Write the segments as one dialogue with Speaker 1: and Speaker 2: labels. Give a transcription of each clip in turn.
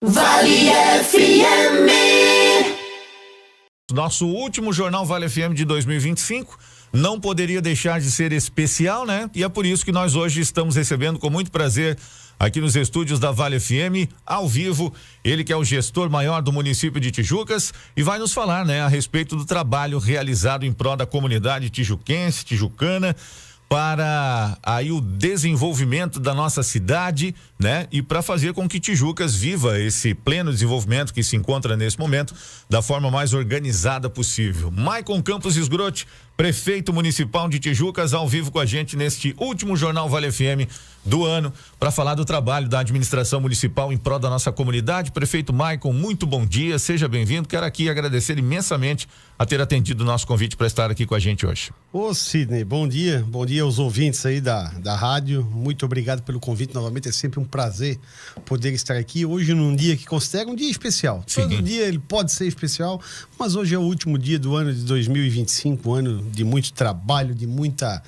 Speaker 1: Vale FM.
Speaker 2: Nosso último Jornal Vale FM de 2025 não poderia deixar de ser especial, né? E é por isso que nós hoje estamos recebendo com muito prazer aqui nos estúdios da Vale FM, ao vivo, ele que é o gestor maior do município de Tijucas e vai nos falar, né, a respeito do trabalho realizado em prol da comunidade tijuquense, tijucana, para aí o desenvolvimento da nossa cidade, né? E para fazer com que Tijucas viva esse pleno desenvolvimento que se encontra nesse momento da forma mais organizada possível. Maicon Campos Esgrotti, prefeito municipal de Tijucas, ao vivo com a gente neste último Jornal Vale FM do ano, para falar do trabalho da administração municipal em prol da nossa comunidade. Prefeito Maicon, muito bom dia, seja bem-vindo. Quero aqui agradecer imensamente a ter atendido o nosso convite para estar aqui com a gente hoje.
Speaker 3: Ô Sidney, bom dia aos ouvintes aí da rádio, muito obrigado pelo convite novamente, é sempre um prazer poder estar aqui hoje num dia que considero um dia especial.
Speaker 2: Sim.
Speaker 3: Todo dia ele pode ser especial, mas hoje é o último dia do ano de 2025, um ano de muito trabalho, de muita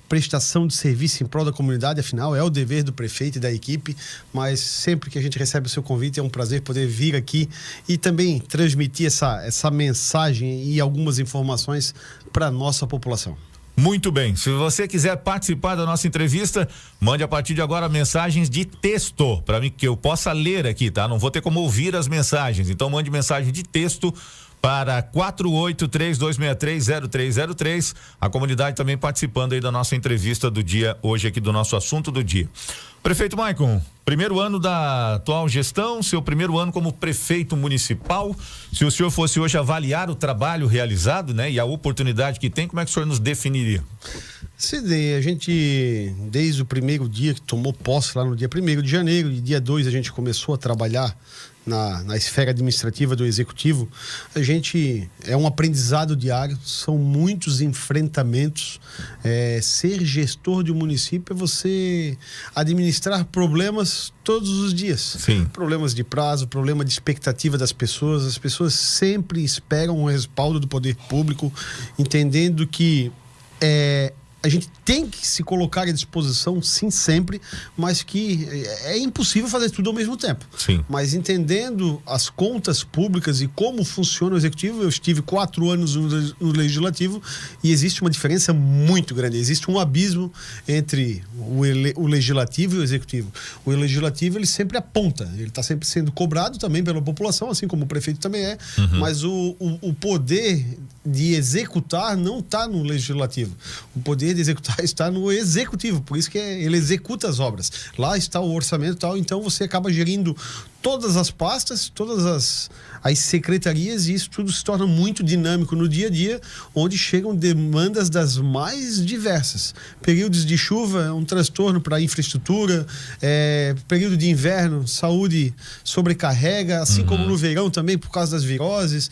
Speaker 3: prestação de serviço em prol da comunidade, afinal é o dever do prefeito e da equipe, mas sempre que a gente recebe o seu convite é um prazer poder vir aqui e também transmitir essa mensagem e algumas informações para a nossa população.
Speaker 2: Muito bem, se você quiser participar da nossa entrevista, mande a partir de agora mensagens de texto, para mim que eu possa ler aqui, tá? Não vou ter como ouvir as mensagens, então mande mensagem de texto para 4832630303, a comunidade também participando aí da nossa entrevista do dia, hoje aqui do nosso assunto do dia. Prefeito Maicon, primeiro ano da atual gestão, seu primeiro ano como prefeito municipal, se o senhor fosse hoje avaliar o trabalho realizado, né, e a oportunidade que tem, como é que o senhor nos definiria?
Speaker 3: Sidney, a gente, desde o primeiro dia que tomou posse lá no dia 1º de janeiro, e dia 2 a gente começou a trabalhar na esfera administrativa do executivo, a gente é um aprendizado diário, são muitos enfrentamentos. Ser gestor de um município é você administrar problemas todos os dias.
Speaker 2: Sim.
Speaker 3: Problemas de prazo, problema de expectativa das pessoas. As pessoas sempre esperam um respaldo do poder público, entendendo que a gente tem que se colocar à disposição, sim, sempre, mas que é impossível fazer tudo ao mesmo tempo.
Speaker 2: Sim.
Speaker 3: Mas entendendo as contas públicas e como funciona o executivo, eu estive 4 anos no legislativo e existe uma diferença muito grande. Existe um abismo entre o legislativo e o executivo. O legislativo, ele sempre aponta, ele está sempre sendo cobrado também pela população, assim como o prefeito também é, mas o poder de executar não está no legislativo. O poder de executar está no executivo, por isso que ele executa as obras. Lá está o orçamento e tal, então você acaba gerindo todas as pastas, todas as secretarias, e isso tudo se torna muito dinâmico no dia a dia, onde chegam demandas das mais diversas. Períodos de chuva é um transtorno para a infraestrutura, período de inverno, saúde sobrecarrega, assim como no verão também, por causa das viroses,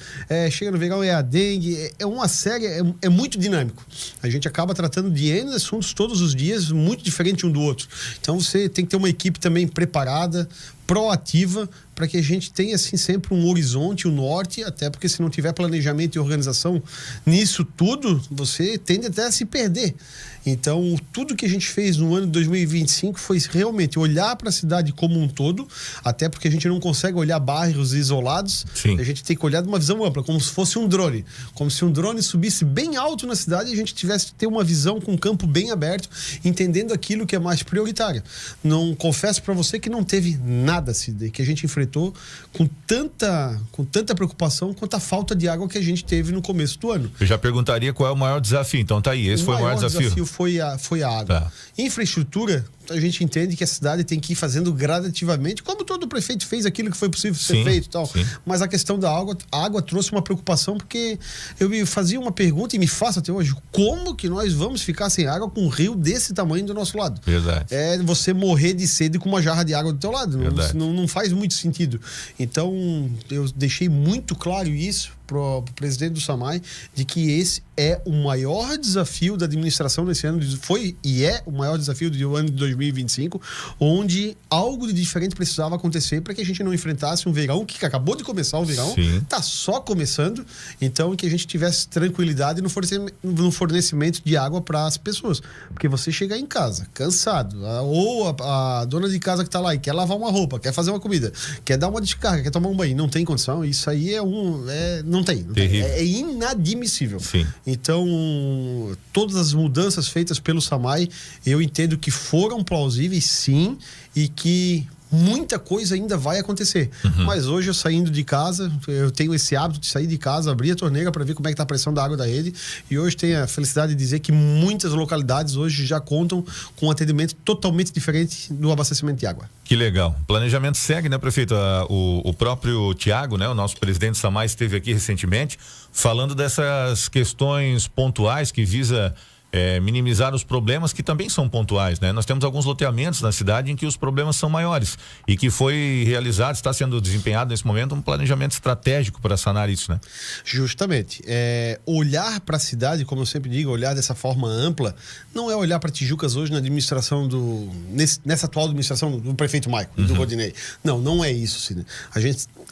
Speaker 3: chega no verão é a dengue, é uma série, é muito dinâmico. A gente acaba tratando de N assuntos todos os dias, muito diferente um do outro. Então você tem que ter uma equipe também preparada, proativa, para que a gente tenha assim sempre um horizonte, um norte, até porque se não tiver planejamento e organização nisso tudo, você tende até a se perder. Então, tudo que a gente fez no ano de 2025 foi realmente olhar para a cidade como um todo, até porque a gente não consegue olhar bairros isolados.
Speaker 2: Sim.
Speaker 3: A gente tem que olhar de uma visão ampla, como se fosse um drone. Como se um drone subisse bem alto na cidade e a gente tivesse que ter uma visão com um campo bem aberto, entendendo aquilo que é mais prioritário. Não confesso para você que não teve nada, Sidney, que a gente enfrentou com tanta preocupação quanto a falta de água que a gente teve no começo do ano.
Speaker 2: Eu já perguntaria qual é o maior desafio, então tá aí, esse foi o maior desafio.
Speaker 3: Foi a água.
Speaker 2: Tá.
Speaker 3: Infraestrutura, a gente entende que a cidade tem que ir fazendo gradativamente, como todo prefeito fez aquilo que foi possível ser feito e tal.
Speaker 2: Sim.
Speaker 3: Mas a questão da água, a água trouxe uma preocupação, porque eu me fazia uma pergunta e me faço até hoje: como que nós vamos ficar sem água com um rio desse tamanho do nosso lado?
Speaker 2: Verdade.
Speaker 3: É você morrer de sede com uma jarra de água do teu lado. Não faz muito sentido. Então, eu deixei muito claro isso pro presidente do SAMAI de que esse é o maior desafio da administração nesse ano, foi e é o maior desafio do ano de 2025, onde algo de diferente precisava acontecer para que a gente não enfrentasse um verão que acabou de começar o verão, está só começando, então que a gente tivesse tranquilidade no fornecimento de água para as pessoas, porque você chegar em casa cansado, ou a dona de casa que está lá e quer lavar uma roupa, quer fazer uma comida, quer dar uma descarga, quer tomar um banho, não tem condição, isso aí não tem. É inadmissível.
Speaker 2: Sim.
Speaker 3: Então, todas as mudanças feitas pelo SAMAI, eu entendo que foram plausíveis, sim, e que muita coisa ainda vai acontecer. Mas hoje, eu saindo de casa, eu tenho esse hábito de sair de casa, abrir a torneira para ver como é que está a pressão da água da rede, e hoje tenho a felicidade de dizer que muitas localidades hoje já contam com um atendimento totalmente diferente do abastecimento de água.
Speaker 2: Que legal. O planejamento segue, né, prefeito? O próprio Tiago, né, o nosso presidente SAMAI, esteve aqui recentemente falando dessas questões pontuais que visa minimizar os problemas que também são pontuais, né? Nós temos alguns loteamentos na cidade em que os problemas são maiores e que foi realizado, está sendo desempenhado nesse momento um planejamento estratégico para sanar isso, né?
Speaker 3: Justamente. Olhar para a cidade, como eu sempre digo, olhar dessa forma ampla, não é olhar para Tijucas hoje na administração nessa atual administração do prefeito Maico, do Rodinei. Não é isso, Sidney.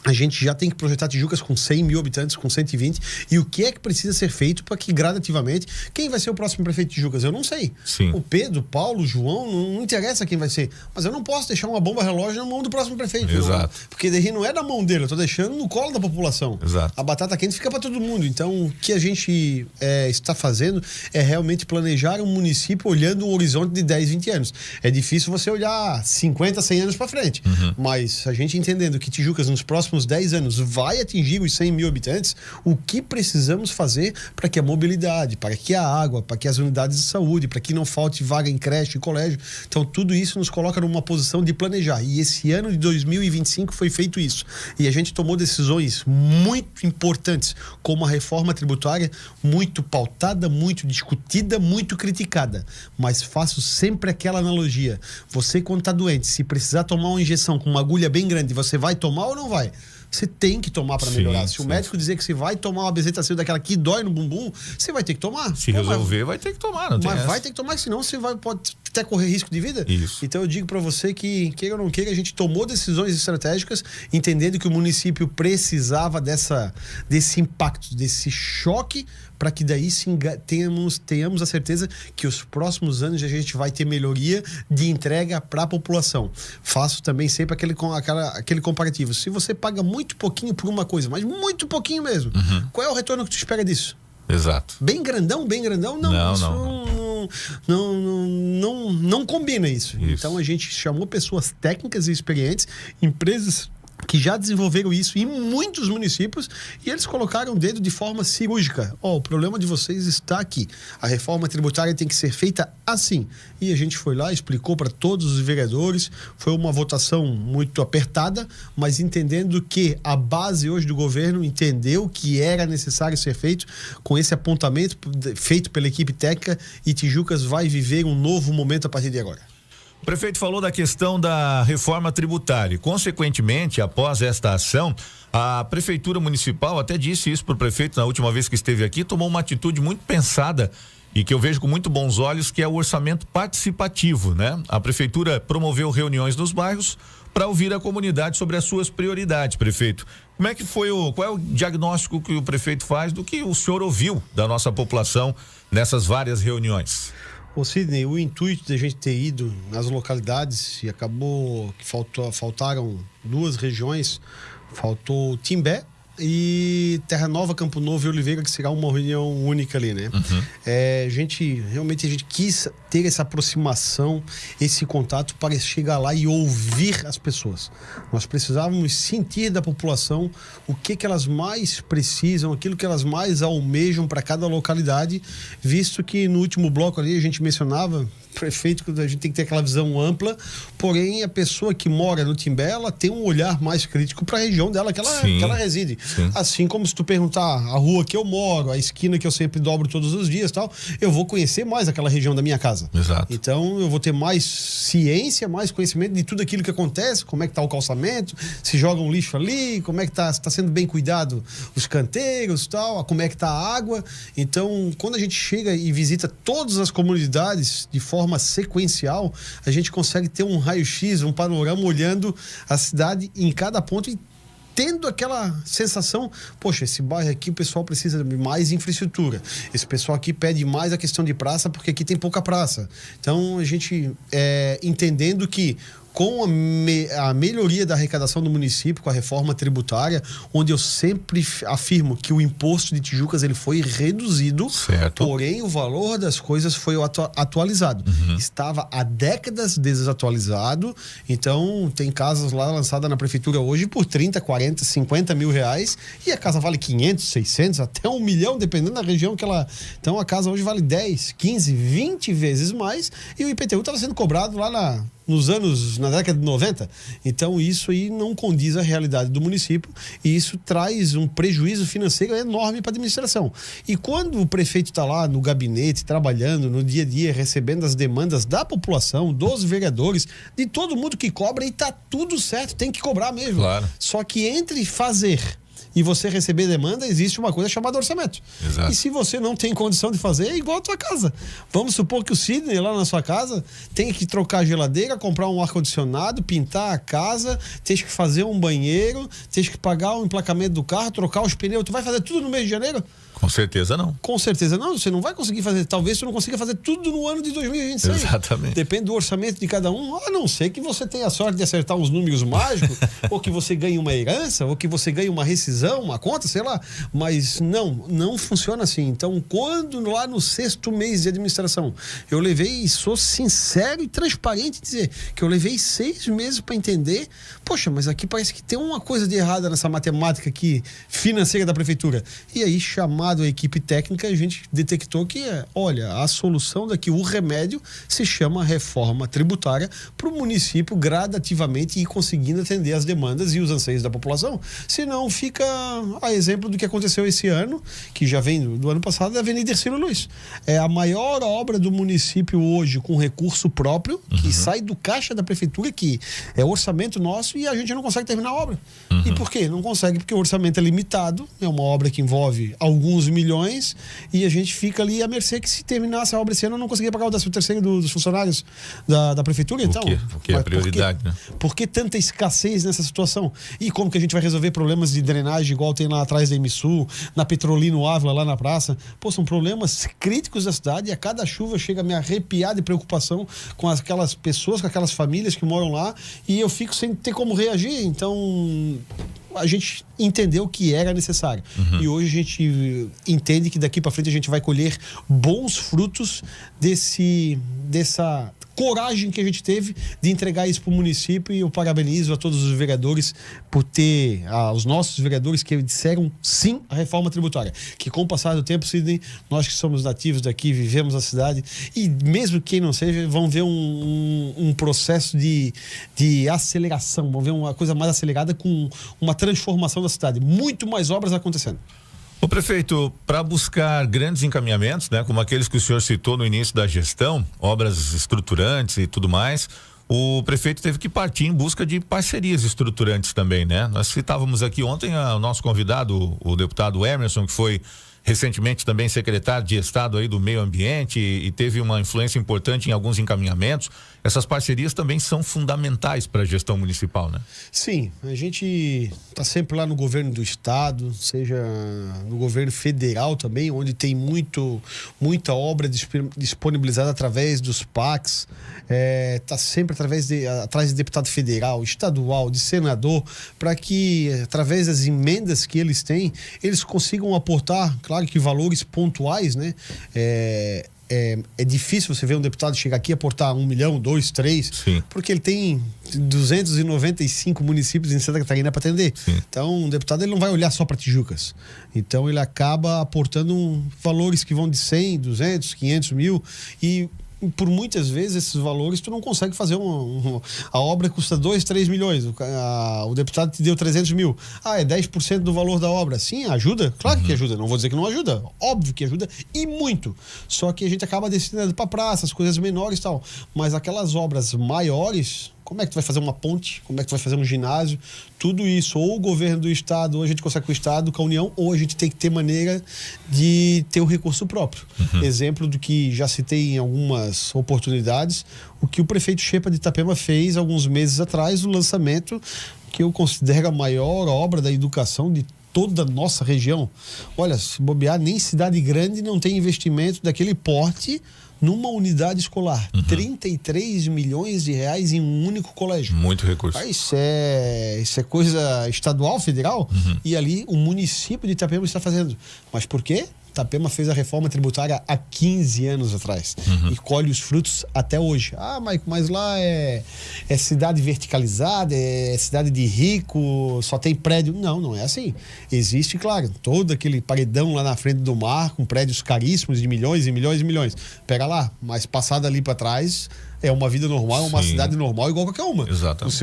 Speaker 3: A gente já tem que projetar Tijucas com 100 mil habitantes, com 120, e o que é que precisa ser feito para que gradativamente, quem vai ser o próximo prefeito de Tijucas? Eu não sei.
Speaker 2: Sim.
Speaker 3: O Pedro, Paulo, João, não interessa quem vai ser, mas eu não posso deixar uma bomba relógio na mão do próximo prefeito.
Speaker 2: Exato.
Speaker 3: Não, porque daí não é na mão dele, eu tô deixando no colo da população.
Speaker 2: Exato.
Speaker 3: A batata quente fica para todo mundo. Então, o que a gente está fazendo é realmente planejar um município olhando um horizonte de 10, 20 anos. É difícil você olhar 50, 100 anos para frente, mas a gente entendendo que Tijucas nos próximos 10 anos vai atingir os 100 mil habitantes, o que precisamos fazer para que a mobilidade, para que a água, para que as unidades de saúde, para que não falte vaga em creche e colégio. Então, tudo isso nos coloca numa posição de planejar. E esse ano de 2025 foi feito isso. E a gente tomou decisões muito importantes, como a reforma tributária, muito pautada, muito discutida, muito criticada. Mas faço sempre aquela analogia. Você, quando está doente, se precisar tomar uma injeção com uma agulha bem grande, você vai tomar ou não vai? Você tem que tomar para melhorar. Se o médico dizer que você vai tomar uma bezetacil daquela que dói no bumbum, você vai ter que tomar.
Speaker 2: Se resolver, vai ter que tomar.
Speaker 3: Mas vai ter que tomar, senão você pode até correr risco de vida.
Speaker 2: Isso.
Speaker 3: Então eu digo para você que, queira ou não queira, a gente tomou decisões estratégicas, entendendo que o município precisava desse impacto, desse choque, para que daí sim tenhamos a certeza que os próximos anos a gente vai ter melhoria de entrega para a população. Faço também sempre aquele comparativo. Se você paga muito pouquinho por uma coisa, mas muito pouquinho mesmo, qual é o retorno que tu espera disso?
Speaker 2: Exato.
Speaker 3: Bem grandão? Não combina isso. Então a gente chamou pessoas técnicas e experientes, empresas que já desenvolveram isso em muitos municípios, e eles colocaram o dedo de forma cirúrgica. O problema de vocês está aqui. A reforma tributária tem que ser feita assim. E a gente foi lá, explicou para todos os vereadores. Foi uma votação muito apertada, mas entendendo que a base hoje do governo entendeu que era necessário ser feito, com esse apontamento feito pela equipe técnica, e Tijucas vai viver um novo momento a partir de agora.
Speaker 2: O prefeito falou da questão da reforma tributária. Consequentemente, após esta ação, a prefeitura municipal, até disse isso para o prefeito na última vez que esteve aqui, tomou uma atitude muito pensada e que eu vejo com muito bons olhos, que é o orçamento participativo, né? A prefeitura promoveu reuniões nos bairros para ouvir a comunidade sobre as suas prioridades, prefeito. Como é que foi qual é o diagnóstico que o prefeito faz do que o senhor ouviu da nossa população nessas várias reuniões?
Speaker 3: Sidney, o intuito de a gente ter ido nas localidades, e acabou que faltaram 2 regiões, faltou Timbé e Terra Nova, Campo Novo e Oliveira, que será uma reunião única ali, né? A gente quis ter essa aproximação, esse contato para chegar lá e ouvir as pessoas. Nós precisávamos sentir da população o que elas mais precisam, aquilo que elas mais almejam para cada localidade, visto que no último bloco ali a gente mencionava, prefeito, a gente tem que ter aquela visão ampla, porém a pessoa que mora no Timbé, ela tem um olhar mais crítico para a região dela que ela reside.
Speaker 2: Sim.
Speaker 3: Assim como se tu perguntar a rua que eu moro, a esquina que eu sempre dobro todos os dias e tal, eu vou conhecer mais aquela região da minha casa.
Speaker 2: Exato.
Speaker 3: Então eu vou ter mais ciência, mais conhecimento de tudo aquilo que acontece, como é que tá o calçamento, se joga um lixo ali, como é que tá, se tá sendo bem cuidado os canteiros e tal, como é que tá a água. Então, quando a gente chega e visita todas as comunidades de forma sequencial, a gente consegue ter um raio-x, um panorama olhando a cidade em cada ponto e tendo aquela sensação, poxa, esse bairro aqui o pessoal precisa de mais infraestrutura, esse pessoal aqui pede mais a questão de praça porque aqui tem pouca praça. Então a gente entendendo que com a melhoria da arrecadação do município, com a reforma tributária, onde eu sempre afirmo que o imposto de Tijucas ele foi reduzido,
Speaker 2: certo.
Speaker 3: Porém o valor das coisas foi atualizado. Estava há décadas desatualizado, então tem casas lá lançadas na prefeitura hoje por 30, 40, 50 mil reais e a casa vale 500, 600, até 1 milhão, dependendo da região que ela... Então a casa hoje vale 10, 15, 20 vezes mais e o IPTU estava sendo cobrado lá na década de 90. Então isso aí não condiz à realidade do município e isso traz um prejuízo financeiro enorme para a administração. E quando o prefeito está lá no gabinete, trabalhando no dia a dia, recebendo as demandas da população, dos vereadores, de todo mundo que cobra, e tá tudo certo, tem que cobrar mesmo.
Speaker 2: Claro.
Speaker 3: Só que entre fazer e você receber demanda, existe uma coisa chamada orçamento.
Speaker 2: Exato.
Speaker 3: E se você não tem condição de fazer, é igual a tua casa. Vamos supor que o Sidney, lá na sua casa, tem que trocar a geladeira, comprar um ar-condicionado, pintar a casa, tem que fazer um banheiro, tem que pagar o emplacamento do carro, trocar os pneus. Tu vai fazer tudo no mês de janeiro?
Speaker 2: Com certeza não.
Speaker 3: Com certeza não, você não vai conseguir fazer. Talvez você não consiga fazer tudo no ano de 2026.
Speaker 2: Exatamente.
Speaker 3: Depende do orçamento de cada um, a não ser que você tenha a sorte de acertar uns números mágicos, ou que você ganhe uma herança, ou que você ganhe uma rescisão, uma conta, sei lá. Mas não funciona assim. Então, quando lá no 6º mês de administração, eu levei, e sou sincero e transparente em dizer que eu levei 6 meses para entender, poxa, mas aqui parece que tem uma coisa de errada nessa matemática aqui financeira da prefeitura. E aí, chamar a equipe técnica, a gente detectou que, olha, a solução daqui, o remédio, se chama reforma tributária para o município gradativamente ir conseguindo atender as demandas e os anseios da população. Senão fica a exemplo do que aconteceu esse ano, que já vem do ano passado, da Avenida Ercílio Luz. É a maior obra do município hoje com recurso próprio, que sai do caixa da prefeitura, que é orçamento nosso, e a gente não consegue terminar a obra. E por quê? Não consegue porque o orçamento é limitado, é uma obra que envolve alguns milhões e a gente fica ali à mercê que se terminasse a obra esse ano eu não conseguia pagar o 13º dos funcionários da prefeitura. Então,
Speaker 2: porque é prioridade, né?
Speaker 3: Por que tanta escassez nessa situação? E como que a gente vai resolver problemas de drenagem igual tem lá atrás da Emisul, na Petrolino Ávila, lá na praça? Pô, são problemas críticos da cidade e a cada chuva chega a me arrepiar de preocupação com aquelas pessoas, com aquelas famílias que moram lá e eu fico sem ter como reagir. Então, a gente entendeu que era necessário. E hoje a gente entende que daqui para frente a gente vai colher bons frutos dessa coragem que a gente teve de entregar isso para o município, e eu parabenizo a todos os vereadores por ter, os nossos vereadores que disseram sim à reforma tributária, que com o passar do tempo, Sidney, nós que somos nativos daqui, vivemos a cidade, e mesmo quem não seja, vão ver um processo de aceleração, vão ver uma coisa mais acelerada com uma transformação da cidade, muito mais obras acontecendo.
Speaker 2: O prefeito, para buscar grandes encaminhamentos, né, como aqueles que o senhor citou no início da gestão, obras estruturantes e tudo mais, o prefeito teve que partir em busca de parcerias estruturantes também, né? Nós citávamos aqui ontem o nosso convidado, o deputado Emerson, que foi recentemente também secretário de Estado aí do Meio Ambiente e teve uma influência importante em alguns encaminhamentos. Essas parcerias também são fundamentais para a gestão municipal, né?
Speaker 3: Sim, a gente está sempre lá no governo do estado, seja no governo federal também, onde tem muita obra disponibilizada através dos PACs, está sempre atrás de deputado federal, estadual, de senador, para que através das emendas que eles têm, eles consigam aportar, claro que valores pontuais, né? É difícil você ver um deputado chegar aqui e aportar 1 milhão, 2, 3,
Speaker 2: Sim.
Speaker 3: porque ele tem 295 municípios em Santa Catarina para atender.
Speaker 2: Sim.
Speaker 3: Então, o deputado ele não vai olhar só para Tijucas. Então, ele acaba aportando valores que vão de 100, 200, 500 mil, e por muitas vezes esses valores tu não consegue fazer a obra custa 2, 3 milhões, o deputado te deu 300 mil, é 10% do valor da obra. Sim, ajuda? Claro que ajuda, não vou dizer que não ajuda, óbvio que ajuda e muito, só que a gente acaba destinando para praça, as coisas menores e tal, mas aquelas obras maiores, como é que tu vai fazer uma ponte? Como é que tu vai fazer um ginásio? Tudo isso, ou o governo do estado, ou a gente consegue com o estado, com a União, ou a gente tem que ter maneira de ter o recurso próprio. Exemplo do que já citei em algumas oportunidades, o que o prefeito Xepa de Itapema fez alguns meses atrás, o lançamento que eu considero a maior obra da educação de toda a nossa região. Olha, se bobear, nem cidade grande não tem investimento daquele porte numa unidade escolar. 33 milhões de reais em um único colégio.
Speaker 2: Muito recurso.
Speaker 3: Isso é coisa estadual, federal, e ali o município de Itapema está fazendo. Mas por quê? Itapema fez a reforma tributária há 15 anos atrás e colhe os frutos até hoje. Maico, mas lá é cidade verticalizada, é cidade de rico, só tem prédio. Não é assim. Existe, claro, todo aquele paredão lá na frente do mar, com prédios caríssimos de milhões e milhões e milhões. Pega lá, mas passado ali para trás é uma vida normal, uma cidade normal igual qualquer uma.
Speaker 2: Exatamente.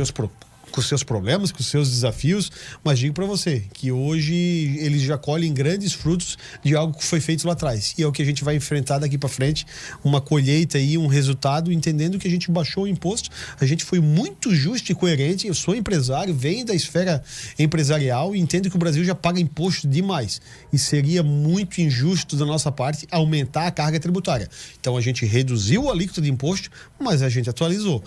Speaker 3: Com seus problemas, com seus desafios, mas digo para você que hoje eles já colhem grandes frutos de algo que foi feito lá atrás, e é o que a gente vai enfrentar daqui para frente, uma colheita e um resultado, entendendo que a gente baixou o imposto, a gente foi muito justo e coerente. Eu sou empresário, venho da esfera empresarial e entendo que o Brasil já paga imposto demais, e seria muito injusto da nossa parte aumentar a carga tributária. Então a gente reduziu o alíquota de imposto, mas a gente atualizou.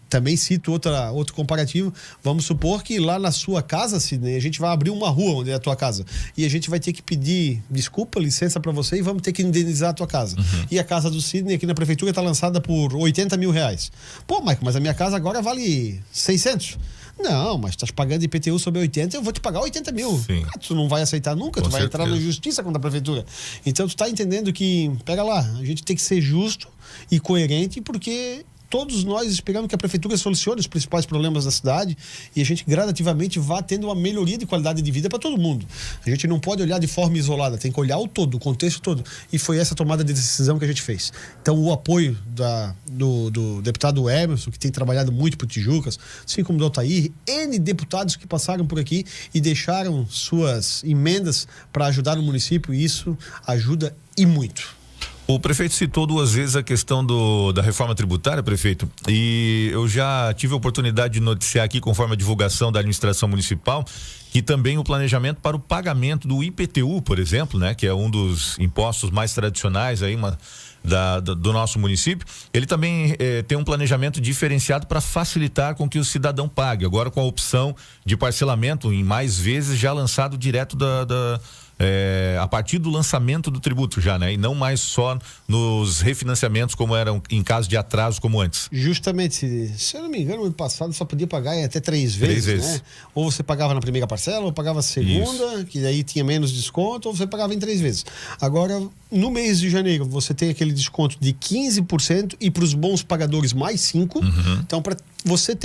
Speaker 3: Também cito outro comparativo. Vamos supor que lá na sua casa, Sidney, a gente vai abrir uma rua onde é a tua casa. E a gente vai ter que pedir desculpa, licença para você, e vamos ter que indenizar a tua casa. E a casa do Sidney aqui na prefeitura está lançada por 80 mil reais. Pô, Mike, mas a minha casa agora vale 600. Não, mas estás pagando IPTU sobre 80, eu vou te pagar 80 mil. Tu não vai aceitar nunca, tu vai entrar na justiça contra a prefeitura. Então tu está entendendo que, pega lá, a gente tem que ser justo e coerente, porque todos nós esperamos que a prefeitura solucione os principais problemas da cidade e a gente gradativamente vá tendo uma melhoria de qualidade de vida para todo mundo. A gente não pode olhar de forma isolada, tem que olhar o todo, o contexto todo. E foi essa tomada de decisão que a gente fez. Então, o apoio do deputado Emerson, que tem trabalhado muito por Tijucas, assim como do Altair, N deputados que passaram por aqui e deixaram suas emendas para ajudar o município, e isso ajuda e muito.
Speaker 2: O prefeito citou 2 vezes a questão da reforma tributária, prefeito, e eu já tive a oportunidade de noticiar aqui, conforme a divulgação da administração municipal, que também o planejamento para o pagamento do IPTU, por exemplo, né, que é um dos impostos mais tradicionais aí, do nosso município, ele também tem um planejamento diferenciado para facilitar com que o cidadão pague, agora com a opção de parcelamento em mais vezes, já lançado direto a partir do lançamento do tributo já, né? E não mais só nos refinanciamentos como eram em caso de atraso como antes.
Speaker 3: Justamente, se eu não me engano, no ano passado só podia pagar em até 3 vezes, né? Ou você pagava na primeira parcela, ou pagava a segunda, isso, que daí tinha menos desconto, ou você pagava em 3 vezes. Agora, no mês de janeiro, você tem aquele desconto de 15% e para os bons pagadores mais 5%. Então, para você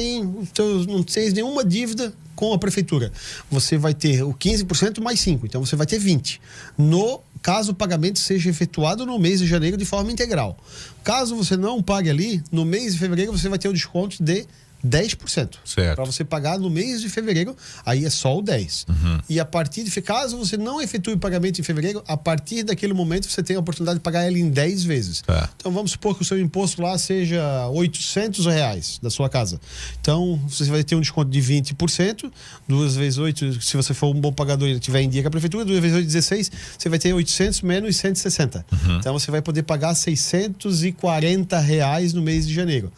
Speaker 3: não tem nenhuma dívida com a prefeitura. Você vai ter o 15% mais 5%, então você vai ter 20%. No caso o pagamento seja efetuado no mês de janeiro de forma integral. Caso você não pague ali, no mês de fevereiro você vai ter o desconto de 10%.
Speaker 2: Certo.
Speaker 3: Para você pagar no mês de fevereiro, aí é só o 10%. E a partir de, caso você não efetue o pagamento em fevereiro, a partir daquele momento você tem a oportunidade de pagar ele em 10 vezes. Então vamos supor que o seu imposto lá seja R$800 da sua casa. Então você vai ter um desconto de 20%, 2 vezes 8, se você for um bom pagador e tiver em dia com a prefeitura, 2 vezes 8, 16, você vai ter 800 menos 160. Então você vai poder pagar R$640 no mês de janeiro.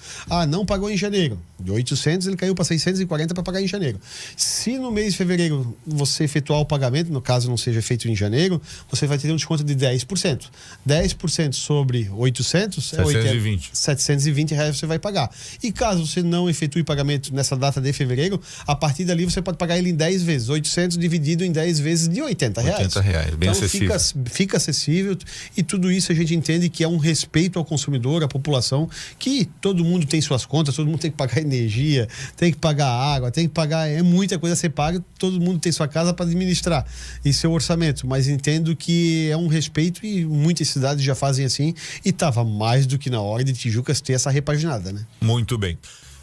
Speaker 3: Não pagou em janeiro. De 800 ele caiu para 640 para pagar em janeiro. Se no mês de fevereiro você efetuar o pagamento, no caso não seja feito em janeiro, você vai ter um desconto de 10%. 10% sobre 800
Speaker 2: 720.
Speaker 3: R$720 você vai pagar. E caso você não efetue pagamento nessa data de fevereiro, a partir dali você pode pagar ele em 10 vezes. 800 dividido em 10 vezes de R$80.
Speaker 2: R$80, bem
Speaker 3: então,
Speaker 2: acessível.
Speaker 3: Fica acessível, e tudo isso a gente entende que é um respeito ao consumidor, à população, que todo mundo tem suas contas, todo mundo tem que pagar energia, energia, tem que pagar água, tem que pagar, é muita coisa a ser paga, todo mundo tem sua casa para administrar e seu orçamento, mas entendo que é um respeito e muitas cidades já fazem assim e estava mais do que na hora de Tijucas ter essa repaginada, né?
Speaker 2: Muito bem.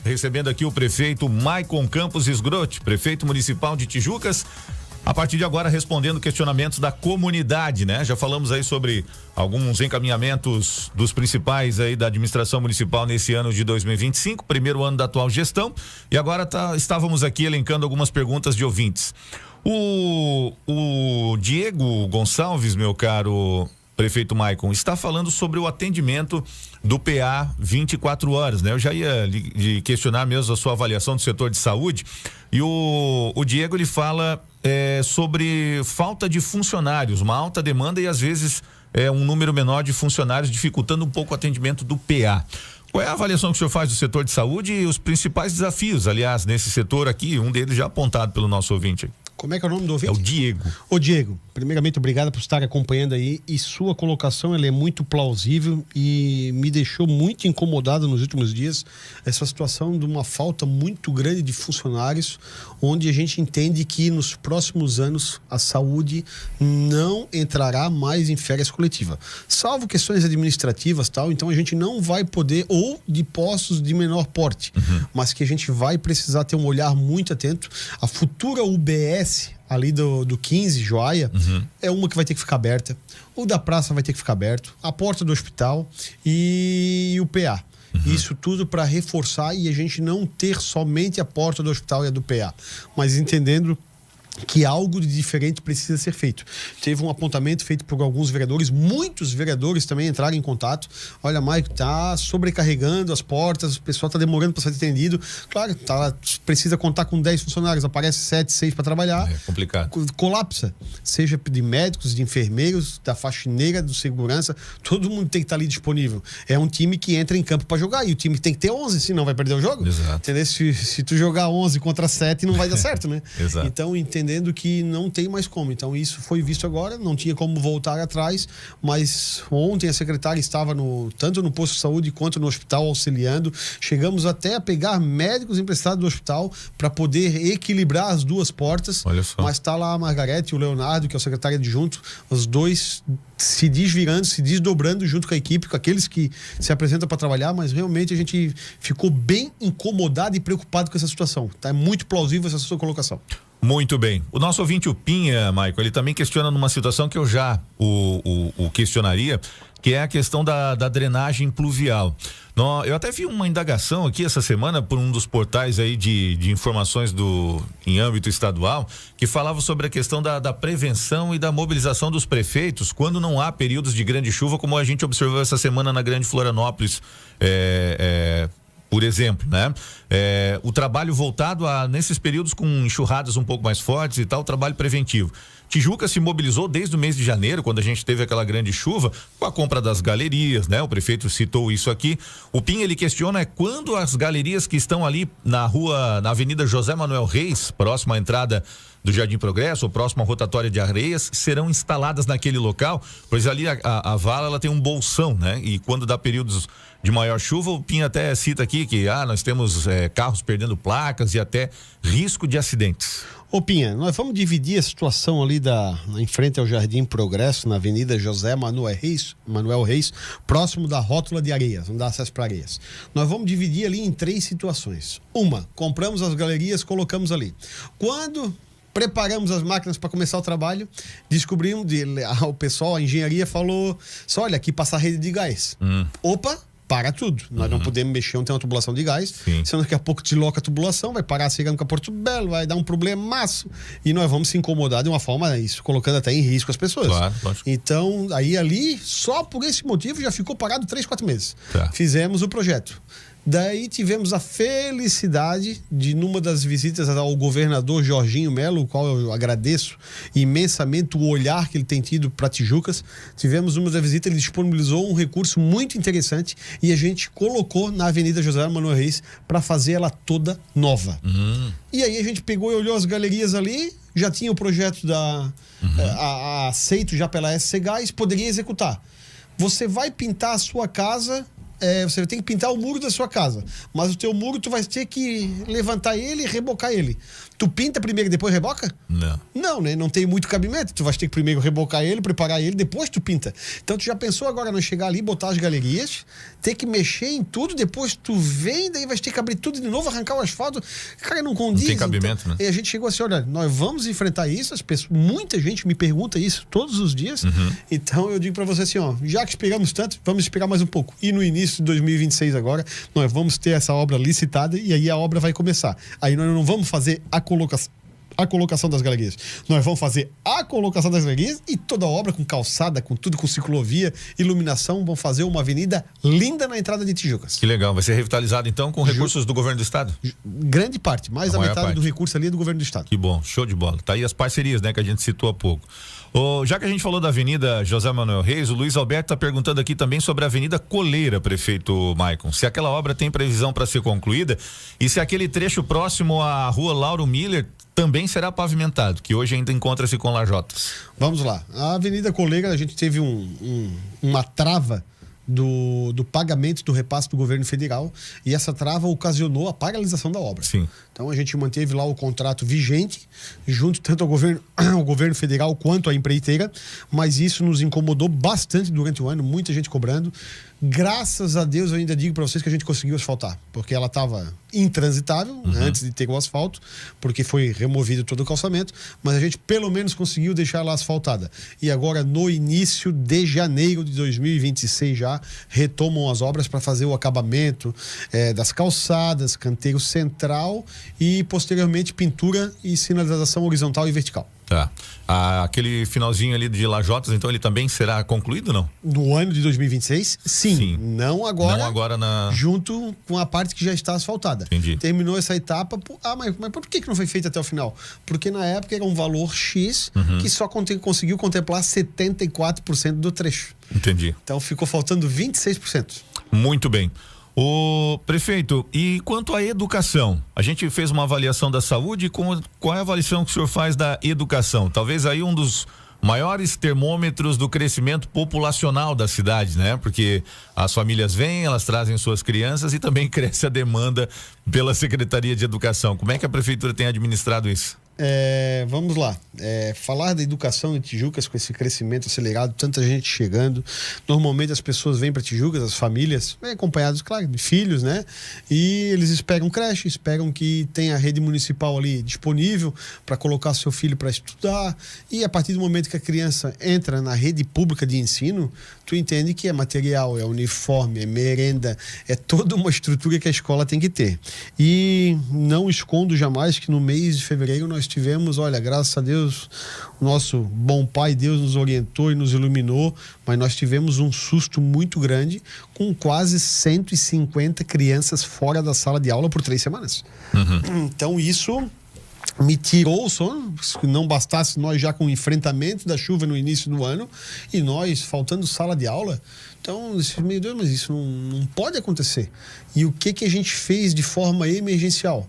Speaker 2: Recebendo aqui o prefeito Maicon Campos Esgrote, prefeito municipal de Tijucas, a partir de agora respondendo questionamentos da comunidade, né? Já falamos aí sobre alguns encaminhamentos dos principais aí da administração municipal nesse ano de 2025, primeiro ano da atual gestão, e agora estávamos aqui elencando algumas perguntas de ouvintes. O Diego Gonçalves, meu caro prefeito Maicon, está falando sobre o atendimento do PA 24 horas, né? Eu já ia lhe questionar mesmo a sua avaliação do setor de saúde, e o Diego, ele fala sobre falta de funcionários, uma alta demanda e às vezes um número menor de funcionários, dificultando um pouco o atendimento do PA. Qual é a avaliação que o senhor faz do setor de saúde e os principais desafios, aliás, nesse setor aqui, um deles já apontado pelo nosso ouvinte?
Speaker 3: Como é que é o nome do ouvinte?
Speaker 2: É o Diego.
Speaker 3: Ô Diego, primeiramente obrigado por estar acompanhando aí, e sua colocação ela é muito plausível e me deixou muito incomodado nos últimos dias essa situação de uma falta muito grande de funcionários, onde a gente entende que nos próximos anos a saúde não entrará mais em férias coletiva, salvo questões administrativas tal, então a gente não vai poder, ou de postos de menor porte, mas que a gente vai precisar ter um olhar muito atento. A futura UBS ali do 15, Joaia, é uma que vai ter que ficar aberta. O da praça vai ter que ficar aberto. A porta do hospital e o PA. Isso tudo para reforçar e a gente não ter somente a porta do hospital e a do PA, mas entendendo que algo de diferente precisa ser feito. Teve um apontamento feito por alguns vereadores, muitos vereadores também entraram em contato. Olha, Maico, tá sobrecarregando as portas, o pessoal tá demorando para ser atendido. Claro, precisa contar com 10 funcionários, aparece 7, 6 para trabalhar.
Speaker 2: É complicado.
Speaker 3: Colapsa, seja de médicos, de enfermeiros, da faxineira, do segurança, todo mundo tem que estar ali disponível. É um time que entra em campo para jogar e o time tem que ter 11, senão vai perder o jogo.
Speaker 2: Exato.
Speaker 3: Entendeu? Se tu jogar 11 contra 7 não vai dar certo, né?
Speaker 2: Exato.
Speaker 3: Então, entendendo que não tem mais como. Então, isso foi visto agora, não tinha como voltar atrás, mas ontem a secretária estava tanto no posto de saúde quanto no hospital auxiliando. Chegamos até a pegar médicos emprestados do hospital para poder equilibrar as duas portas.
Speaker 2: Olha só.
Speaker 3: Mas está lá a Margarete e o Leonardo, que é o secretário adjunto, os dois se desvirando, se desdobrando junto com a equipe, com aqueles que se apresentam para trabalhar, mas realmente a gente ficou bem incomodado e preocupado com essa situação. Tá? É muito plausível essa sua colocação.
Speaker 2: Muito bem. O nosso ouvinte, o Pinha, Maicon, ele também questiona numa situação que eu já o questionaria, que é a questão da drenagem pluvial. Eu até vi uma indagação aqui essa semana por um dos portais aí de informações em âmbito estadual, que falava sobre a questão da prevenção e da mobilização dos prefeitos quando não há períodos de grande chuva, como a gente observou essa semana na Grande Florianópolis, por exemplo, né? O trabalho voltado nesses períodos com enxurradas um pouco mais fortes e tal, o trabalho preventivo. Tijuca se mobilizou desde o mês de janeiro, quando a gente teve aquela grande chuva, com a compra das galerias, né? O prefeito citou isso aqui. O Pinha, ele questiona quando as galerias que estão ali na Avenida José Manuel Reis, próxima à entrada do Jardim Progresso, ou próximo à rotatória de Areias, serão instaladas naquele local, pois ali a vala, ela tem um bolsão, né? E quando dá períodos de maior chuva, o Pinha até cita aqui que nós temos carros perdendo placas e até risco de acidentes.
Speaker 3: Ô Pinha, nós vamos dividir a situação ali em frente ao Jardim Progresso, na Avenida José Manuel Reis, próximo da rótula de Areias, não dá acesso para Areias. Nós vamos dividir ali em 3 situações. Uma, compramos as galerias, colocamos ali. Quando preparamos as máquinas para começar o trabalho, descobrimos, o pessoal, a engenharia falou, olha, aqui passa a rede de gás. Opa! Para tudo. Nós não podemos mexer, não tem uma tubulação de gás. Senão daqui a pouco desloca a tubulação, vai parar chegando com a Porto Belo, vai dar um problemaço. E nós vamos se incomodar de uma forma, isso colocando até em risco as pessoas.
Speaker 2: Claro, lógico.
Speaker 3: Então, aí ali, só por esse motivo, já ficou parado 3, 4 meses.
Speaker 2: Tá.
Speaker 3: Fizemos o projeto. Daí tivemos a felicidade de, numa das visitas ao governador Jorginho Melo, o qual eu agradeço imensamente o olhar que ele tem tido para Tijucas, tivemos uma da visita, ele disponibilizou um recurso muito interessante e a gente colocou na Avenida José Manuel Reis para fazer ela toda nova. E aí a gente pegou e olhou as galerias ali, já tinha o projeto aceito já pela SC Gás, poderia executar. Você vai pintar a sua casa você vai ter que pintar o muro da sua casa. Mas o teu muro, tu vai ter que levantar ele e rebocar ele. Tu pinta primeiro e depois reboca?
Speaker 2: Não.
Speaker 3: Não, né? Não tem muito cabimento. Tu vai ter que primeiro rebocar ele, preparar ele, depois tu pinta. Então tu já pensou agora não chegar ali, botar as galerias, ter que mexer em tudo, depois tu vem, daí vai ter que abrir tudo de novo, arrancar o asfalto. Cara, não condiz.
Speaker 2: Não tem cabimento,
Speaker 3: então,
Speaker 2: né?
Speaker 3: E a gente chegou assim, olha, nós vamos enfrentar isso, muita gente me pergunta isso todos os dias. Então eu digo pra você assim, ó, já que esperamos tanto, vamos esperar mais um pouco. E no início de 2026 agora, nós vamos ter essa obra licitada e aí a obra vai começar. Aí nós não vamos fazer a colocação das galerias. Nós vamos fazer a colocação das galerias e toda a obra com calçada, com tudo, com ciclovia, iluminação, vão fazer uma avenida linda na entrada de Tijucas.
Speaker 2: Que legal. Vai ser revitalizado então com recursos do governo do estado?
Speaker 3: Grande parte, mais da metade do recurso ali é do governo do estado.
Speaker 2: Que bom, show de bola. Tá aí as parcerias, né, que a gente citou há pouco. Já que a gente falou da Avenida José Manuel Reis, o Luiz Alberto está perguntando aqui também sobre a Avenida Coleira, prefeito Maicon. Se aquela obra tem previsão para ser concluída e se aquele trecho próximo à rua Lauro Miller também será pavimentado, que hoje ainda encontra-se com lajotas.
Speaker 3: Vamos lá. A Avenida Coleira, a gente teve uma trava do pagamento do repasse do governo federal e essa trava ocasionou a paralisação da obra.
Speaker 2: Sim.
Speaker 3: Então a gente manteve lá o contrato vigente, junto tanto ao governo federal quanto à empreiteira, mas isso nos incomodou bastante durante o ano, muita gente cobrando. Graças a Deus eu ainda digo para vocês que a gente conseguiu asfaltar, porque ela estava intransitável antes de ter o asfalto, porque foi removido todo o calçamento, mas a gente pelo menos conseguiu deixar ela asfaltada. E agora no início de janeiro de 2026 já retomam as obras para fazer o acabamento das calçadas, canteiro central e posteriormente pintura e sinalização horizontal e vertical.
Speaker 2: Tá. Aquele finalzinho ali de lajotas, então ele também será concluído, não?
Speaker 3: No ano de 2026, sim. Não agora.
Speaker 2: Não agora
Speaker 3: junto com a parte que já está asfaltada.
Speaker 2: Entendi.
Speaker 3: Terminou essa etapa. Mas por que não foi feito até o final? Porque na época era um valor X que só conseguiu contemplar 74% do trecho.
Speaker 2: Entendi.
Speaker 3: Então ficou faltando 26%.
Speaker 2: Muito bem. O prefeito, e quanto à educação? A gente fez uma avaliação da saúde, qual é a avaliação que o senhor faz da educação? Talvez aí um dos maiores termômetros do crescimento populacional da cidade, né? Porque as famílias vêm, elas trazem suas crianças e também cresce a demanda pela Secretaria de Educação. Como é que a prefeitura tem administrado isso?
Speaker 3: Vamos lá, falar da educação de Tijucas com esse crescimento acelerado, tanta gente chegando, normalmente as pessoas vêm para Tijucas, as famílias, acompanhadas, claro, de filhos, né? E eles esperam creche, esperam que tenha a rede municipal ali disponível para colocar seu filho para estudar, e a partir do momento que a criança entra na rede pública de ensino, tu entende que é material, é uniforme, é merenda, é toda uma estrutura que a escola tem que ter. E não escondo jamais que no mês de fevereiro nós tivemos, olha, graças a Deus, o nosso bom pai, Deus nos orientou e nos iluminou, mas nós tivemos um susto muito grande com quase 150 crianças fora da sala de aula por 3 semanas. Então isso me tirou o sono, se não bastasse nós já com o enfrentamento da chuva no início do ano e nós faltando sala de aula. Então, meu Deus, mas isso não pode acontecer. E o que a gente fez de forma emergencial?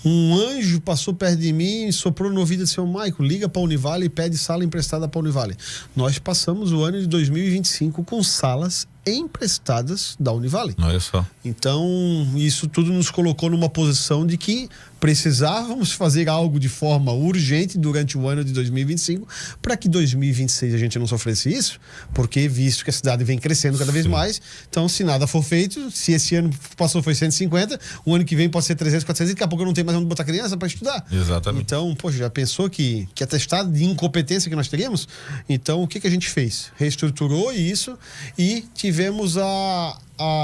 Speaker 3: Um anjo passou perto de mim e soprou no ouvido do seu Maicon, liga para a Univale e pede sala emprestada para a Univale. Nós passamos o ano de 2025 com salas emprestadas da Univale.
Speaker 2: Olha só.
Speaker 3: Então, isso tudo nos colocou numa posição de que precisávamos fazer algo de forma urgente durante o ano de 2025 para que 2026 a gente não sofresse isso, porque visto que a cidade vem crescendo cada vez mais, então se nada for feito, se esse ano passou foi 150, o ano que vem pode ser 300, 400 e daqui a pouco eu não tenho mais onde botar criança para estudar.
Speaker 2: Exatamente.
Speaker 3: Então, poxa, já pensou que atestado de incompetência que nós teríamos? Então, o que a gente fez? Reestruturou isso e tivemos a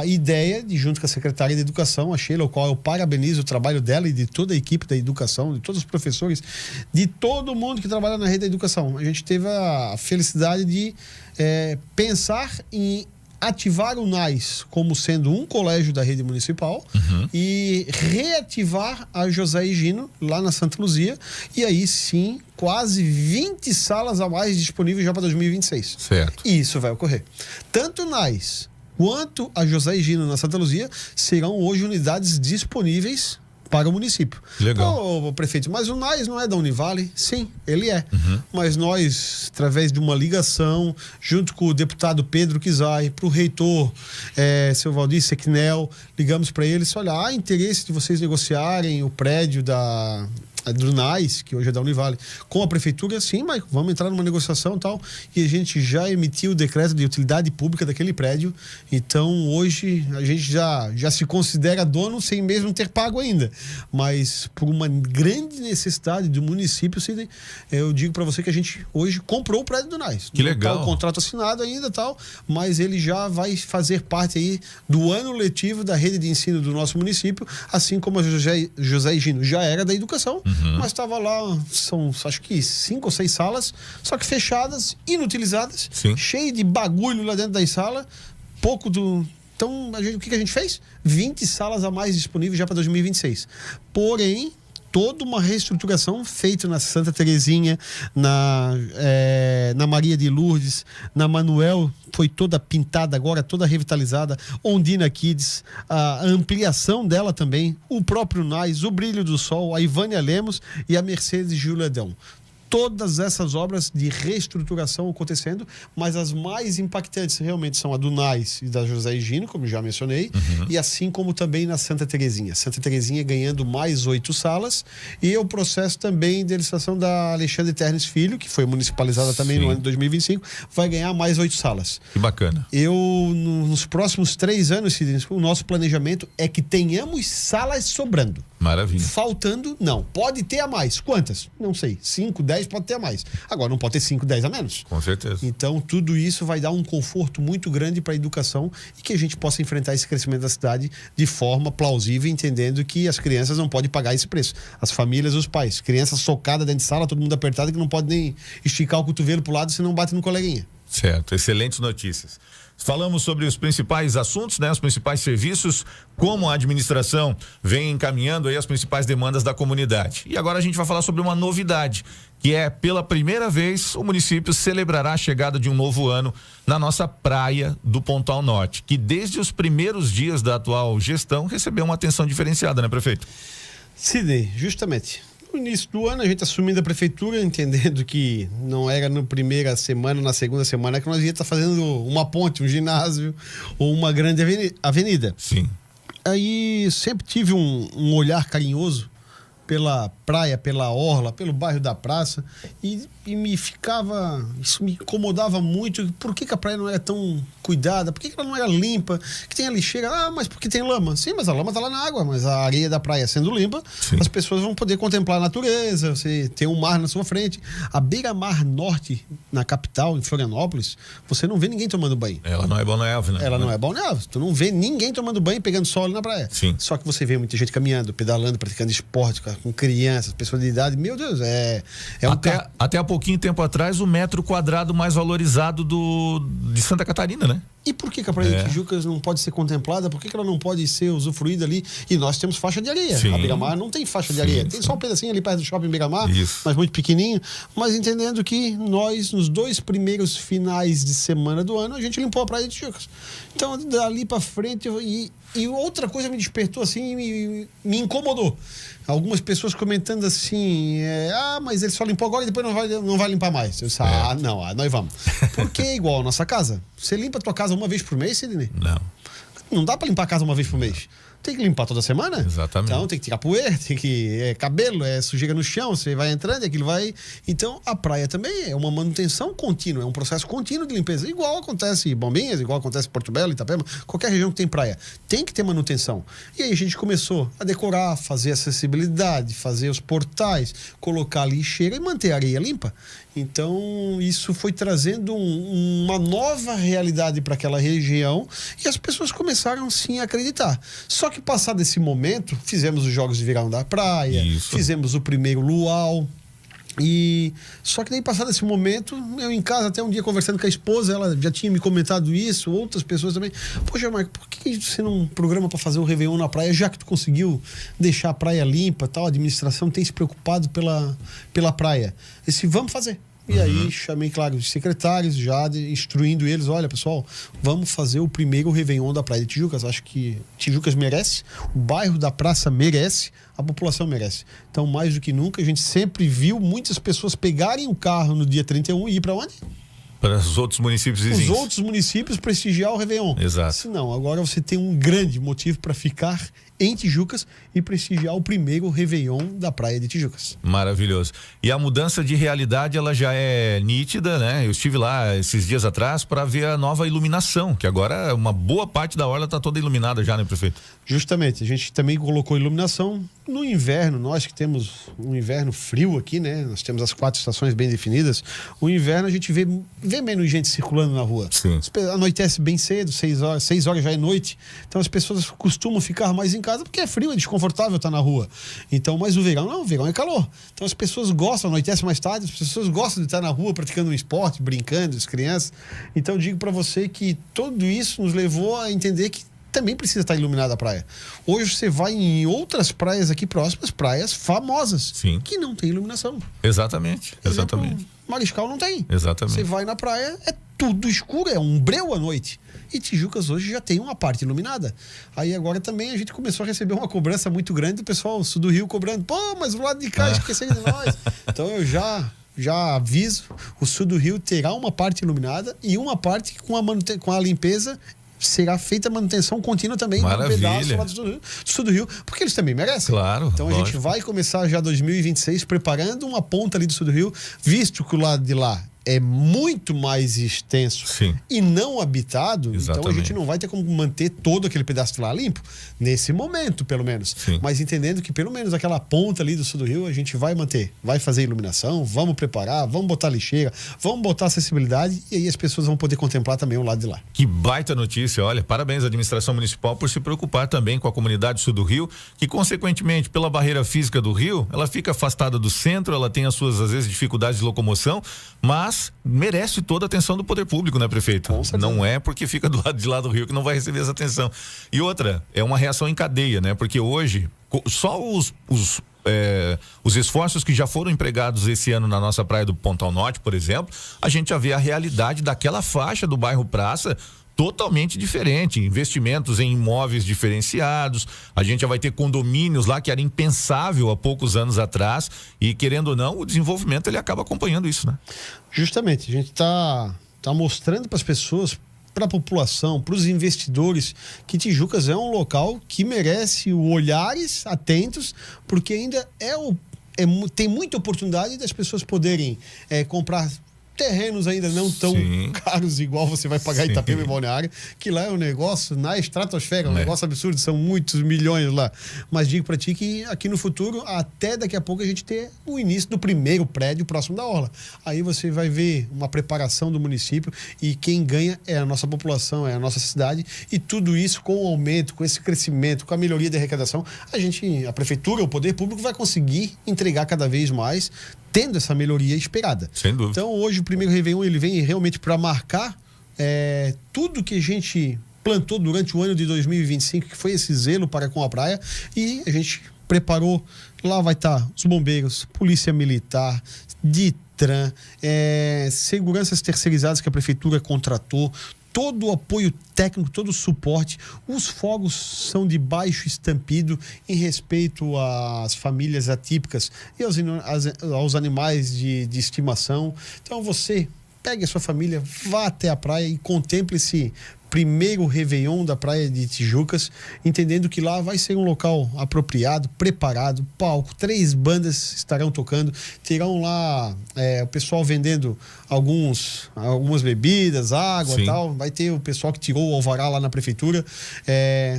Speaker 3: ideia de, junto com a secretária de Educação, a Sheila, o qual eu parabenizo o trabalho dela e de toda a equipe da educação, de todos os professores, de todo mundo que trabalha na rede da educação. A gente teve a felicidade de pensar em ativar o NAIS como sendo um colégio da rede municipal e reativar a José Higino lá na Santa Luzia, e aí sim quase 20 salas a mais disponíveis já para 2026.
Speaker 2: Certo.
Speaker 3: E isso vai ocorrer. Tanto o NAIS quanto a José Higino na Santa Luzia serão hoje unidades disponíveis para o município.
Speaker 2: Legal.
Speaker 3: Ô, prefeito, mas o NAIS não é da Univale? Sim, ele é. Mas nós, através de uma ligação, junto com o deputado Pedro Kizai, para o reitor, seu Valdir Sequinel, ligamos para eles, olha, há interesse de vocês negociarem o prédio do NAIS, que hoje é da Univale, com a prefeitura, sim, mas vamos entrar numa negociação e tal, e a gente já emitiu o decreto de utilidade pública daquele prédio, então hoje a gente já se considera dono sem mesmo ter pago ainda, mas por uma grande necessidade do município, Sidney, eu digo para você que a gente hoje comprou o prédio do NAIS.
Speaker 2: Que legal.
Speaker 3: Tá o contrato assinado ainda tal, mas ele já vai fazer parte aí do ano letivo da rede de ensino do nosso município, assim como a José Higino já era da educação, mas estava lá, são acho que 5 ou 6 salas, só que fechadas, inutilizadas, cheio de bagulho lá dentro das salas, pouco do... Então, o que a gente fez? 20 salas a mais disponíveis já para 2026. Porém, toda uma reestruturação feita na Santa Terezinha, na Maria de Lourdes, na Manuel, foi toda pintada agora, toda revitalizada, Ondina Kids, a ampliação dela também, o próprio NAIS, o Brilho do Sol, a Ivânia Lemos e a Mercedes Juliadão. Todas essas obras de reestruturação acontecendo, mas as mais impactantes realmente são a do NAIS e da José Higino, como já mencionei, e assim como também na Santa Terezinha. Santa Terezinha ganhando mais 8 salas, e o processo também de licitação da Alexandre Ternes Filho, que foi municipalizada também no ano de 2025, vai ganhar mais 8 salas.
Speaker 2: Que bacana.
Speaker 3: Nos próximos 3 anos, o nosso planejamento é que tenhamos salas sobrando.
Speaker 2: Maravilha.
Speaker 3: Faltando, não. Pode ter a mais. Quantas? Não sei. 5, 10 pode ter a mais. Agora, não pode ter 5, 10 a menos.
Speaker 2: Com certeza.
Speaker 3: Então, tudo isso vai dar um conforto muito grande para a educação e que a gente possa enfrentar esse crescimento da cidade de forma plausível, entendendo que as crianças não podem pagar esse preço. As famílias, os pais. Crianças socadas dentro de sala, todo mundo apertado, que não pode nem esticar o cotovelo pro lado, senão bate no coleguinha.
Speaker 2: Certo, excelentes notícias. Falamos sobre os principais assuntos, né? Os principais serviços, como a administração vem encaminhando aí as principais demandas da comunidade. E agora a gente vai falar sobre uma novidade, que é, pela primeira vez, o município celebrará a chegada de um novo ano na nossa praia do Pontal Norte, que desde os primeiros dias da atual gestão recebeu uma atenção diferenciada, né, prefeito?
Speaker 3: Sidney, justamente. No início do ano, a gente assumindo a prefeitura, entendendo que não era na primeira semana, na segunda semana, que nós ia estar fazendo uma ponte, um ginásio ou uma grande avenida.
Speaker 2: Sim.
Speaker 3: Aí sempre tive um olhar carinhoso pela praia, pela orla, pelo bairro da praça e isso me incomodava muito. Por que a praia não era tão cuidada? Por que ela não era limpa? Que tem a lixeira? Mas porque tem lama. Sim, mas a lama tá lá na água, mas a areia da praia sendo limpa, as pessoas vão poder contemplar a natureza, você tem um mar na sua frente. A beira-mar norte, na capital, em Florianópolis, você não vê ninguém tomando banho.
Speaker 2: Ela não é balneável, né?
Speaker 3: Ela não é balneável. Tu não vê ninguém tomando banho e pegando sol ali na praia.
Speaker 2: Sim.
Speaker 3: Só que você vê muita gente caminhando, pedalando, praticando esporte, com crianças, pessoas de idade. Meu Deus,
Speaker 2: até há pouquinho tempo atrás, o metro quadrado mais valorizado de Santa Catarina, né?
Speaker 3: E por que a Praia de Tijucas não pode ser contemplada? Por que ela não pode ser usufruída ali? E nós temos faixa de areia.
Speaker 2: Sim.
Speaker 3: A Beira-Mar não tem faixa de areia. Tem só um pedacinho ali perto do shopping Beira-Mar,
Speaker 2: Isso.
Speaker 3: mas muito pequenininho. Mas entendendo que nós, nos 2 primeiros finais de semana do ano, a gente limpou a Praia de Tijucas. Então, dali pra frente, e outra coisa me despertou assim, me incomodou. Algumas pessoas comentando assim, mas ele só limpou agora e depois não vai limpar mais. Eu disse, nós vamos. Porque é igual a nossa casa. Você limpa a tua casa uma vez por mês, Sidney?
Speaker 2: Não.
Speaker 3: Não dá pra limpar a casa uma vez por mês. Tem que limpar toda semana.
Speaker 2: Exatamente.
Speaker 3: Então tem que tirar poeira, tem que... cabelo, sujeira no chão, você vai entrando e aquilo vai... Então a praia também é uma manutenção contínua, é um processo contínuo de limpeza. Igual acontece em Bombinhas, igual acontece em Porto Belo, Itapema, qualquer região que tem praia. Tem que ter manutenção. E aí a gente começou a decorar, fazer acessibilidade, fazer os portais, colocar lixeira e manter a areia limpa. Então, isso foi trazendo uma nova realidade para aquela região e as pessoas começaram, sim, a acreditar. Só que, passado esse momento, fizemos os Jogos de Verão da Praia, fizemos o primeiro luau. Só que daí, passado esse momento, eu em casa, até um dia conversando com a esposa, ela já tinha me comentado isso, outras pessoas também. Poxa, Marco, por que você não programa para fazer o Réveillon na praia, já que tu conseguiu deixar a praia limpa, tal, a administração tem se preocupado pela praia? Eu disse, vamos fazer. E aí chamei, claro, os secretários já instruindo eles, olha pessoal, vamos fazer o primeiro Réveillon da Praia de Tijucas. Acho que Tijucas merece, o bairro da praça merece, a população merece. Então, mais do que nunca, a gente sempre viu muitas pessoas pegarem o carro no dia 31 e ir para onde?
Speaker 2: Para os outros municípios vizinhos.
Speaker 3: Os outros municípios prestigiar o Réveillon.
Speaker 2: Exato.
Speaker 3: Se não, agora você tem um grande motivo para ficar em Tijucas e prestigiar o primeiro Réveillon da Praia de Tijucas.
Speaker 2: Maravilhoso. E a mudança de realidade, ela já é nítida, né? Eu estive lá esses dias atrás para ver a nova iluminação, que agora uma boa parte da orla está toda iluminada já, né, prefeito?
Speaker 3: Justamente, a gente também colocou iluminação no inverno. Nós que temos um inverno frio aqui, né? Nós temos as 4 estações bem definidas. O inverno a gente vê menos gente circulando na rua.
Speaker 2: Sim.
Speaker 3: Anoitece bem cedo, 6 horas já é noite. Então as pessoas costumam ficar mais em casa porque é frio, é desconfortável estar na rua. Então, mas o verão não, o verão é calor. Então as pessoas gostam, anoitece mais tarde, as pessoas gostam de estar na rua praticando um esporte, brincando, as crianças. Então digo para você que tudo isso nos levou a entender que também precisa estar iluminada a praia. Hoje você vai em outras praias aqui próximas, praias famosas,
Speaker 2: Sim.
Speaker 3: que não tem iluminação.
Speaker 2: Exatamente.
Speaker 3: Exemplo, Mariscal não tem.
Speaker 2: Exatamente.
Speaker 3: Você vai na praia, é tudo escuro, é um breu à noite. E Tijucas hoje já tem uma parte iluminada. Aí agora também a gente começou a receber uma cobrança muito grande do pessoal sul do Rio cobrando, pô, mas o lado de cá esqueceram de nós. Então eu já aviso, o sul do Rio terá uma parte iluminada e uma parte com a limpeza será feita a manutenção contínua também no pedaço lá do sul do Rio, porque eles também merecem.
Speaker 2: Claro.
Speaker 3: Então a gente vai começar já 2026 preparando uma ponta ali do sul do Rio, visto que o lado de lá é muito mais extenso.
Speaker 2: Sim.
Speaker 3: E não habitado,
Speaker 2: Exatamente.
Speaker 3: Então a gente não vai ter como manter todo aquele pedaço de lá limpo, nesse momento, pelo menos.
Speaker 2: Sim.
Speaker 3: Mas entendendo que pelo menos aquela ponta ali do sul do Rio a gente vai manter, vai fazer iluminação, vamos preparar, vamos botar lixeira, vamos botar acessibilidade e aí as pessoas vão poder contemplar também o lado de lá.
Speaker 2: Que baita notícia, olha, parabéns à administração municipal por se preocupar também com a comunidade sul do Rio, que consequentemente pela barreira física do Rio, ela fica afastada do centro, ela tem as suas às vezes dificuldades de locomoção, mas merece toda a atenção do poder público, né, prefeito?
Speaker 3: Com certeza.
Speaker 2: Não é porque fica do lado de lá do Rio que não vai receber essa atenção. E outra, é uma reação em cadeia, né? Porque hoje, só os esforços que já foram empregados esse ano na nossa praia do Pontal Norte, por exemplo, a gente já vê a realidade daquela faixa do bairro Praça totalmente diferente, investimentos em imóveis diferenciados, a gente já vai ter condomínios lá que era impensável há poucos anos atrás e querendo ou não, o desenvolvimento ele acaba acompanhando isso, né?
Speaker 3: Justamente, a gente tá mostrando para as pessoas, para a população, para os investidores, que Tijucas é um local que merece olhares atentos, porque ainda tem muita oportunidade das pessoas poderem comprar terrenos ainda não tão caros igual você vai pagar em Itapema e Balneário, que lá é um negócio na estratosfera, um negócio absurdo, são muitos milhões lá. Mas digo pra ti que aqui no futuro, até daqui a pouco a gente ter o início do primeiro prédio próximo da orla. Aí você vai ver uma preparação do município e quem ganha é a nossa população, é a nossa cidade e tudo isso com o aumento, com esse crescimento, com a melhoria da arrecadação, a prefeitura, o poder público vai conseguir entregar cada vez mais tendo essa melhoria esperada.
Speaker 2: Sem dúvida.
Speaker 3: Então hoje o primeiro Réveillon ele vem realmente para marcar tudo que a gente plantou durante o ano de 2025, que foi esse zelo para com a praia, e a gente preparou, lá vai estar os bombeiros, polícia militar, DITRAN, seguranças terceirizadas que a prefeitura contratou, todo o apoio técnico, todo o suporte. Os fogos são de baixo estampido em respeito às famílias atípicas e aos animais de estimação. Então você pegue a sua família, vá até a praia e contemple esse primeiro Réveillon da praia de Tijucas, entendendo que lá vai ser um local apropriado, preparado, palco, 3 bandas estarão tocando, terão lá o pessoal vendendo algumas bebidas, água e tal, vai ter o pessoal que tirou o alvará lá na prefeitura,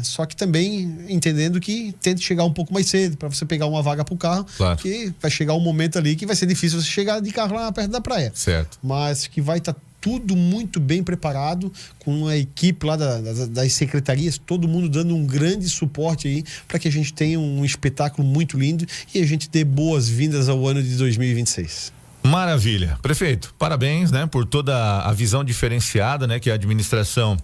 Speaker 3: só que também entendendo que tente chegar um pouco mais cedo, para você pegar uma vaga pro carro,
Speaker 2: claro.
Speaker 3: Que vai chegar um momento ali que vai ser difícil você chegar de carro lá perto da praia.
Speaker 2: Certo.
Speaker 3: Mas que vai estar tudo muito bem preparado, com a equipe lá das secretarias, todo mundo dando um grande suporte aí para que a gente tenha um espetáculo muito lindo e a gente dê boas-vindas ao ano de 2026.
Speaker 2: Maravilha. Prefeito, parabéns, né, por toda a visão diferenciada, né, que a administração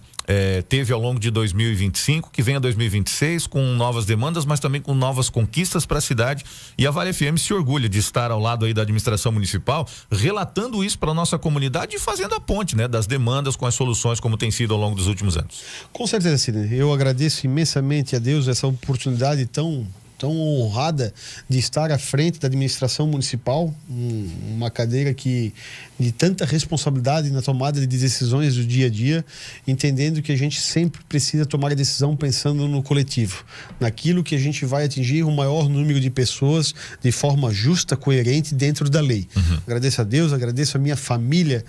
Speaker 2: teve ao longo de 2025, que vem a 2026 com novas demandas, mas também com novas conquistas para a cidade. E a Vale FM se orgulha de estar ao lado aí da administração municipal, relatando isso para a nossa comunidade e fazendo a ponte, né, das demandas com as soluções, como tem sido ao longo dos últimos anos.
Speaker 3: Com certeza, Sidney. Eu agradeço imensamente a Deus essa oportunidade tão honrada de estar à frente da administração municipal, uma cadeira de tanta responsabilidade na tomada de decisões do dia a dia, entendendo que a gente sempre precisa tomar a decisão pensando no coletivo, naquilo que a gente vai atingir o maior número de pessoas de forma justa, coerente, dentro da lei. Agradeço a Deus, agradeço a minha família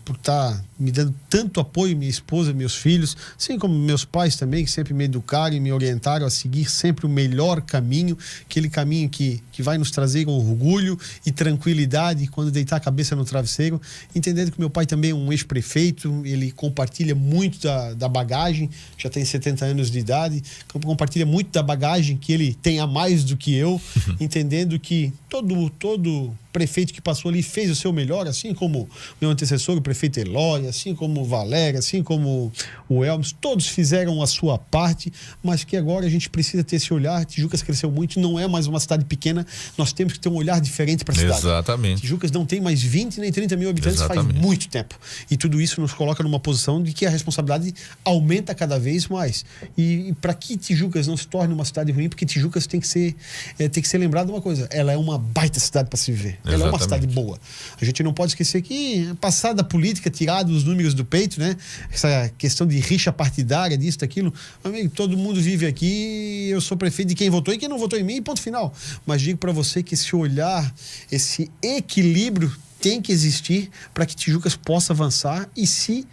Speaker 3: por estar me dando tanto apoio, minha esposa, meus filhos, assim como meus pais também, que sempre me educaram e me orientaram a seguir sempre o melhor caminho, aquele caminho que vai nos trazer orgulho e tranquilidade quando deitar a cabeça no travesseiro, entendendo que meu pai também é um ex-prefeito, ele compartilha muito da bagagem, já tem 70 anos de idade, compartilha muito da bagagem que ele tem a mais do que eu, entendendo que todo prefeito que passou ali fez o seu melhor, assim como meu antecessor, o prefeito Eloy, assim como o Valério, assim como o Elmes, todos fizeram a sua parte, mas que agora a gente precisa ter esse olhar. Tijucas cresceu muito, não é mais uma cidade pequena, nós temos que ter um olhar diferente para a cidade.
Speaker 2: Exatamente.
Speaker 3: Tijucas não tem mais 20 nem 30 mil habitantes. Exatamente. Faz muito tempo. E tudo isso nos coloca numa posição de que a responsabilidade aumenta cada vez mais. E para que Tijucas não se torne uma cidade ruim, porque Tijucas tem que ser lembrado de uma coisa, ela é uma baita cidade para se viver. Exatamente. Ela é uma cidade boa. A gente não pode esquecer que passar da política, tirar dos números do peito, né? Essa questão de rixa partidária, disso, daquilo. Amigo, todo mundo vive aqui, eu sou prefeito de quem votou e quem não votou em mim, ponto final. Mas digo para você que esse olhar, esse equilíbrio tem que existir para que Tijucas possa avançar e se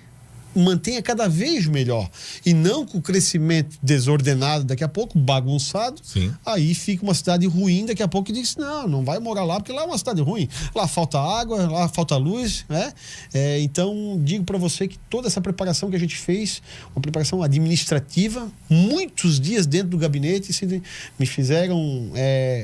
Speaker 3: mantenha cada vez melhor, e não com o crescimento desordenado, daqui a pouco bagunçado.
Speaker 2: Sim.
Speaker 3: Aí fica uma cidade ruim, daqui a pouco diz, não vai morar lá, porque lá é uma cidade ruim, lá falta água, lá falta luz, né? Então digo para você que toda essa preparação que a gente fez, uma preparação administrativa, muitos dias dentro do gabinete me fizeram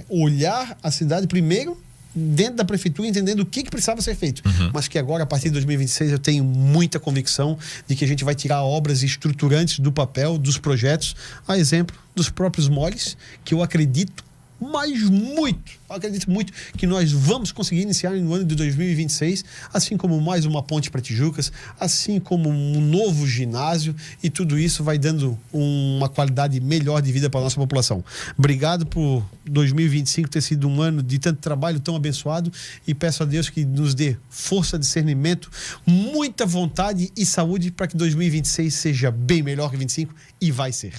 Speaker 3: olhar a cidade primeiro dentro da prefeitura, entendendo o que precisava ser feito. Mas que agora, a partir de 2026, eu tenho muita convicção de que a gente vai tirar obras estruturantes do papel, dos projetos, a exemplo dos próprios moles, que eu acredito muito que nós vamos conseguir iniciar no ano de 2026, assim como mais uma ponte para Tijucas, assim como um novo ginásio, e tudo isso vai dando uma qualidade melhor de vida para a nossa população. Obrigado por 2025 ter sido um ano de tanto trabalho, tão abençoado, e peço a Deus que nos dê força, discernimento, muita vontade e saúde para que 2026 seja bem melhor que 25, e vai ser.